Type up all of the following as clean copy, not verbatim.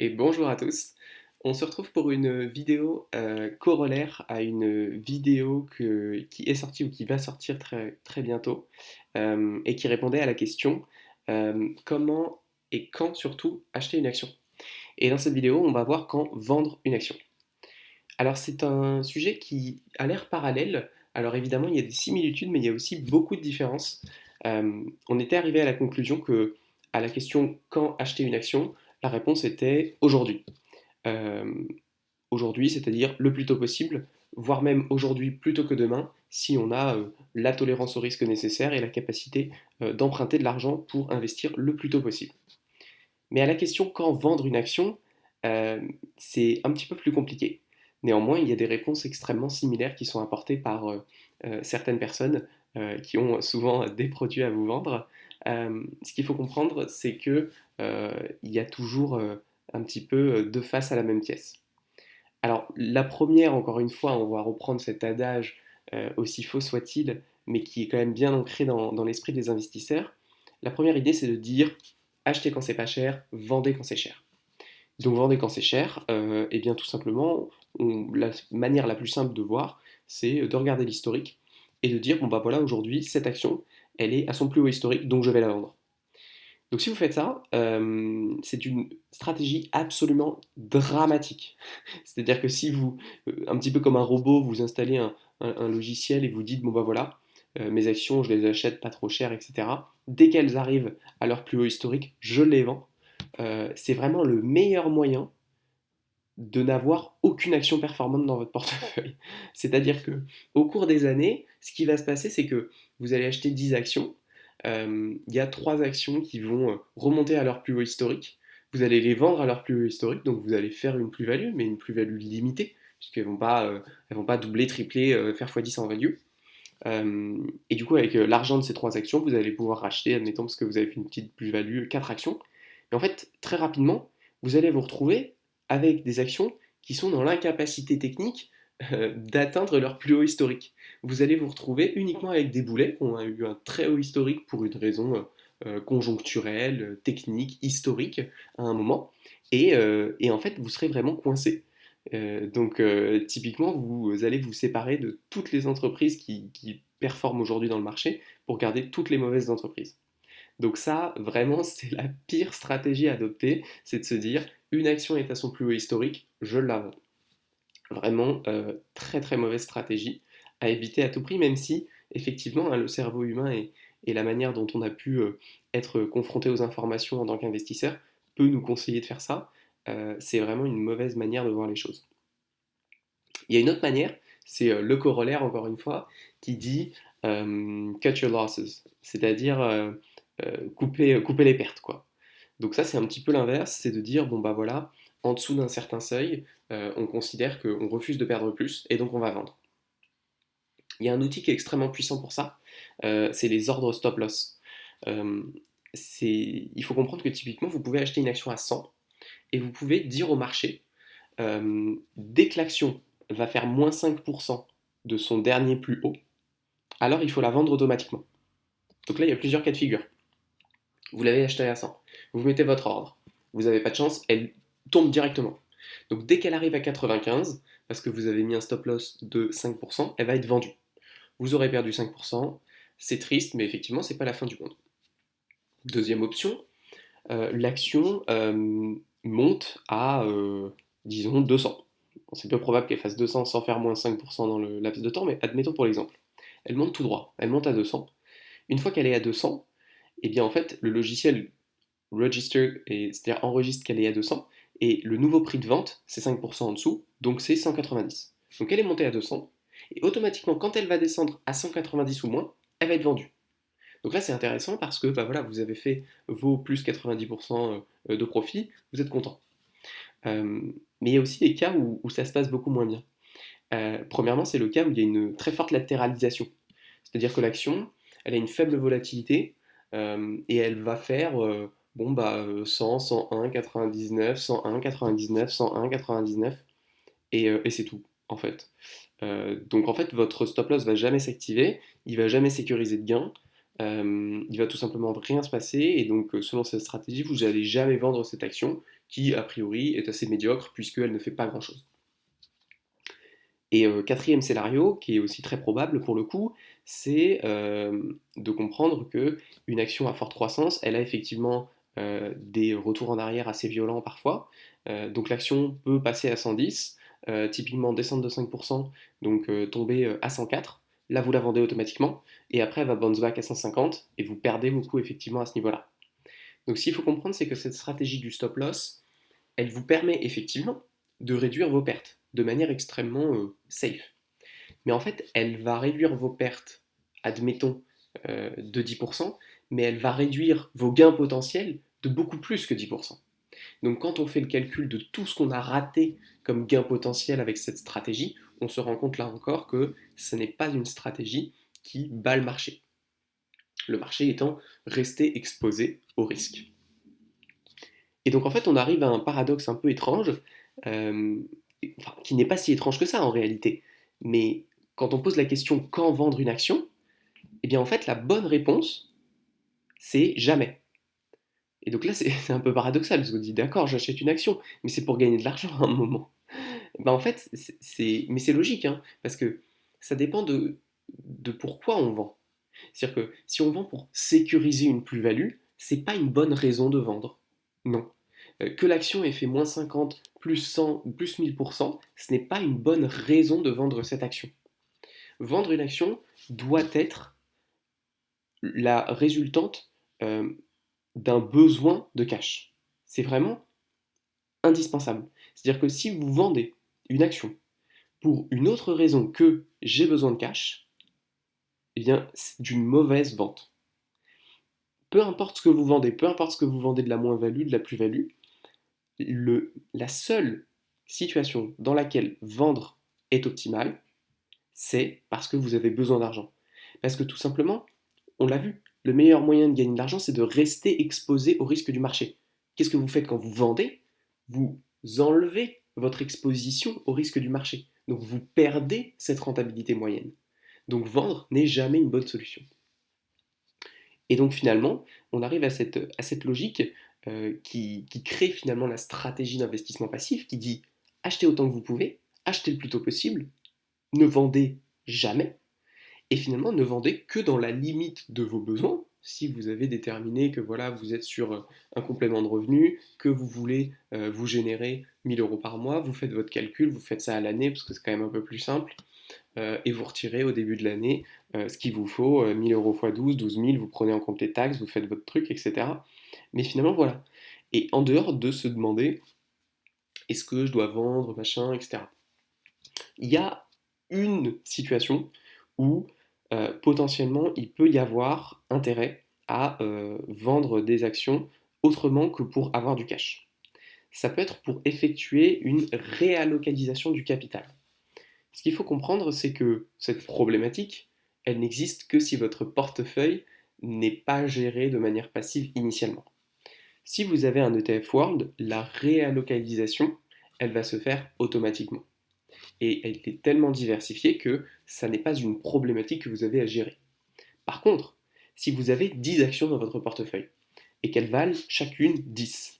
Et bonjour à tous. On se retrouve pour une vidéo corollaire à une vidéo qui est sortie ou qui va sortir très, très bientôt et qui répondait à la question comment et quand surtout acheter une action. Et dans cette vidéo, on va voir quand vendre une action. Alors c'est un sujet qui a l'air parallèle. Alors évidemment, il y a des similitudes, mais il y a aussi beaucoup de différences. On était arrivé à la conclusion que à la question quand acheter une action, la réponse était aujourd'hui. Euh, Aujourd'hui, c'est-à-dire le plus tôt possible, voire même aujourd'hui plutôt que demain, si on a la tolérance au risque nécessaire et la capacité d'emprunter de l'argent pour investir le plus tôt possible. Mais à la question quand vendre une action, euh, c'est un petit peu plus compliqué. Néanmoins, il y a des réponses extrêmement similaires qui sont apportées par certaines personnes qui ont souvent des produits à vous vendre. Ce qu'il faut comprendre, c'est que il y a toujours un petit peu deux faces à la même pièce. Alors, la première, encore une fois, on va reprendre cet adage, aussi faux soit-il, mais qui est quand même bien ancré dans l'esprit des investisseurs. La première idée, c'est de dire achetez quand c'est pas cher, vendez quand c'est cher. Donc, vendez quand c'est cher, et bien tout simplement, la manière la plus simple de voir, c'est de regarder l'historique et de dire bon, bah voilà, aujourd'hui, cette action, elle est à son plus haut historique, donc je vais la vendre. Donc si vous faites ça, c'est une stratégie absolument dramatique. C'est-à-dire que si vous, un petit peu comme un robot, vous installez un logiciel et vous dites, bon bah voilà, mes actions, je les achète pas trop cher, etc. Dès qu'elles arrivent à leur plus haut historique, je les vends. C'est vraiment le meilleur moyen de n'avoir aucune action performante dans votre portefeuille. C'est-à-dire que au cours des années, ce qui va se passer, c'est que vous allez acheter 10 actions. Il y a 3 actions qui vont remonter à leur plus haut historique. Vous allez les vendre à leur plus haut historique, donc vous allez faire une plus-value, mais une plus-value limitée, puisqu'elles elles vont pas doubler, tripler, faire x10 en value. Et du coup, avec l'argent de ces 3 actions, vous allez pouvoir racheter, admettons, parce que vous avez fait une petite plus-value, 4 actions. Et en fait, très rapidement, vous allez vous retrouver avec des actions qui sont dans l'incapacité technique d'atteindre leur plus haut historique. Vous allez vous retrouver uniquement avec des boulets qui ont eu un très haut historique pour une raison conjoncturelle, technique, historique à un moment. Et en fait, vous serez vraiment coincé. Typiquement, vous allez vous séparer de toutes les entreprises qui performent aujourd'hui dans le marché pour garder toutes les mauvaises entreprises. Donc ça, vraiment, c'est la pire stratégie à adopter, c'est de se dire, une action est à son plus haut historique, je la vends. Vraiment, très très mauvaise stratégie à éviter à tout prix, même si, effectivement, hein, le cerveau humain et la manière dont on a pu être confronté aux informations en tant qu'investisseur peut nous conseiller de faire ça. C'est vraiment une mauvaise manière de voir les choses. Il y a une autre manière, c'est le corollaire, encore une fois, qui dit cut your losses, c'est-à-dire couper les pertes, quoi. Donc ça, c'est un petit peu l'inverse, c'est de dire, bon bah voilà, en dessous d'un certain seuil, on considère qu'on refuse de perdre plus, et donc on va vendre. Il y a un outil qui est extrêmement puissant pour ça, c'est les ordres stop loss. Euh, il faut comprendre que typiquement, vous pouvez acheter une action à 100, et vous pouvez dire au marché, dès que l'action va faire moins 5% de son dernier plus haut, alors il faut la vendre automatiquement. Donc là, il y a plusieurs cas de figure. Vous l'avez acheté à 100, vous mettez votre ordre, vous n'avez pas de chance, elle tombe directement. Donc dès qu'elle arrive à 95, parce que vous avez mis un stop loss de 5%, elle va être vendue. Vous aurez perdu 5%, c'est triste, mais effectivement, c'est pas la fin du monde. Deuxième option, l'action monte à, disons, 200. C'est peu probable qu'elle fasse 200 sans faire moins 5% dans le laps de temps, mais admettons pour l'exemple. Elle monte tout droit, elle monte à 200. Une fois qu'elle est à 200, eh bien en fait, le logiciel register, c'est-à-dire enregistre qu'elle est à 200, et le nouveau prix de vente, c'est 5% en dessous, donc c'est 190. Donc elle est montée à 200, et automatiquement, quand elle va descendre à 190 ou moins, elle va être vendue. Donc là, c'est intéressant parce que bah voilà, vous avez fait vos plus 90% de profit, vous êtes content. Euh, mais il y a aussi des cas où ça se passe beaucoup moins bien. Premièrement, c'est le cas où il y a une très forte latéralisation. C'est-à-dire que l'action, elle a une faible volatilité et elle va faire bon, bah, 100, 101, 99, 101, 99, 101, 99 et c'est tout en fait. Donc en fait, votre stop loss va jamais s'activer, il va jamais sécuriser de gain, il va tout simplement rien se passer et donc selon cette stratégie, vous n'allez jamais vendre cette action qui a priori est assez médiocre puisqu'elle ne fait pas grand-chose. Et quatrième scénario, qui est aussi très probable pour le coup, c'est de comprendre que une action à forte croissance, elle a effectivement des retours en arrière assez violents parfois. Donc l'action peut passer à 110, typiquement descendre de 5%, donc tomber à 104. Là, vous la vendez automatiquement, et après, elle va bounce back à 150, et vous perdez beaucoup effectivement à ce niveau-là. Donc, ce qu'il faut comprendre, c'est que cette stratégie du stop loss, elle vous permet effectivement de réduire vos pertes de manière extrêmement safe. Mais en fait, elle va réduire vos pertes, admettons, de 10%, mais elle va réduire vos gains potentiels de beaucoup plus que 10%. Donc quand on fait le calcul de tout ce qu'on a raté comme gain potentiel avec cette stratégie, on se rend compte là encore que ce n'est pas une stratégie qui bat le marché. Le marché étant resté exposé au risque. Et donc en fait, on arrive à un paradoxe un peu étrange, euh, enfin, qui n'est pas si étrange que ça en réalité. Mais quand on pose la question quand vendre une action, eh bien en fait, la bonne réponse, c'est jamais. Et donc là, c'est un peu paradoxal, parce qu'on dit d'accord, j'achète une action, mais c'est pour gagner de l'argent à un moment. Ben en fait, mais c'est logique, hein, parce que ça dépend de pourquoi on vend. C'est-à-dire que si on vend pour sécuriser une plus-value, c'est pas une bonne raison de vendre. Non. Que l'action ait fait moins 50, plus 100 ou plus 1000%, ce n'est pas une bonne raison de vendre cette action. Vendre une action doit être la résultante euh, d'un besoin de cash. C'est vraiment indispensable. C'est-à-dire que si vous vendez une action pour une autre raison que j'ai besoin de cash, eh bien, c'est d'une mauvaise vente. Peu importe ce que vous vendez, peu importe ce que vous vendez de la moins-value, de la plus-value, la seule situation dans laquelle vendre est optimal, c'est parce que vous avez besoin d'argent. Parce que tout simplement, on l'a vu, le meilleur moyen de gagner de l'argent, c'est de rester exposé au risque du marché. Qu'est-ce que vous faites quand vous vendez? Vous enlevez votre exposition au risque du marché. Donc vous perdez cette rentabilité moyenne. Donc vendre n'est jamais une bonne solution. Et donc finalement, on arrive à cette logique qui crée finalement la stratégie d'investissement passif qui dit achetez autant que vous pouvez, achetez le plus tôt possible, ne vendez jamais, et finalement ne vendez que dans la limite de vos besoins. Si vous avez déterminé que voilà, vous êtes sur un complément de revenu, que vous voulez vous générer 1000 euros par mois, vous faites votre calcul, vous faites ça à l'année parce que c'est quand même un peu plus simple, et vous retirez au début de l'année ce qu'il vous faut, 1000 euros x 12, 12 000, vous prenez en compte les taxes, vous faites votre truc, etc. Mais finalement, voilà. Et en dehors de se demander est-ce que je dois vendre, machin, etc. Il y a une situation où potentiellement il peut y avoir intérêt à vendre des actions autrement que pour avoir du cash. Ça peut être pour effectuer une réallocalisation du capital. Ce qu'il faut comprendre, c'est que cette problématique, elle n'existe que si votre portefeuille n'est pas géré de manière passive initialement. Si vous avez un ETF World, la réallocalisation, elle va se faire automatiquement. Et elle est tellement diversifiée que ça n'est pas une problématique que vous avez à gérer. Par contre, si vous avez 10 actions dans votre portefeuille et qu'elles valent chacune 10,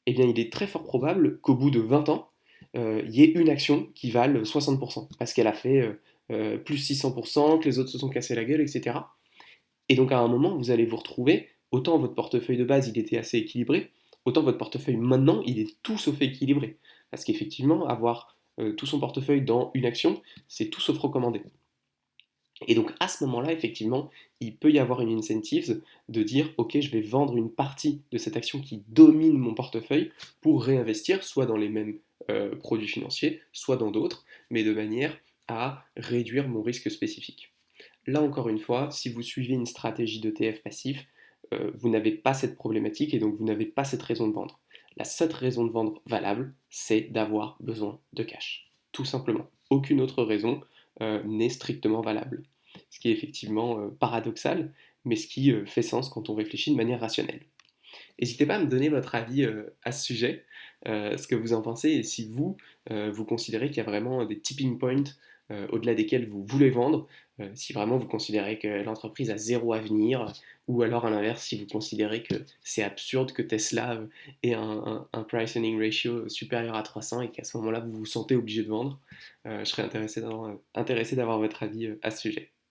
eh bien il est très fort probable qu'au bout de 20 ans, il y ait une action qui vale 60%, parce qu'elle a fait plus 600%, que les autres se sont cassés la gueule, etc. Et donc à un moment, vous allez vous retrouver, autant votre portefeuille de base, il était assez équilibré, autant votre portefeuille maintenant, il est tout sauf équilibré. Parce qu'effectivement, avoir tout son portefeuille dans une action, c'est tout sauf recommandé. Et donc à ce moment-là, effectivement, il peut y avoir une incentive de dire, ok, je vais vendre une partie de cette action qui domine mon portefeuille pour réinvestir soit dans les mêmes produits financiers, soit dans d'autres, mais de manière à réduire mon risque spécifique. Là encore une fois, si vous suivez une stratégie d'ETF passif, vous n'avez pas cette problématique et donc vous n'avez pas cette raison de vendre. La seule raison de vendre valable, c'est d'avoir besoin de cash. Tout simplement. Aucune autre raison n'est strictement valable. Ce qui est effectivement paradoxal, mais ce qui fait sens quand on réfléchit de manière rationnelle. N'hésitez pas à me donner votre avis à ce sujet, ce que vous en pensez, et si vous, vous considérez qu'il y a vraiment des tipping points au-delà desquels vous voulez vendre, si vraiment vous considérez que l'entreprise a zéro avenir, ou alors à l'inverse, si vous considérez que c'est absurde que Tesla ait un price earning ratio supérieur à 300 et qu'à ce moment-là, vous vous sentez obligé de vendre. Je serais intéressé d'avoir votre avis à ce sujet.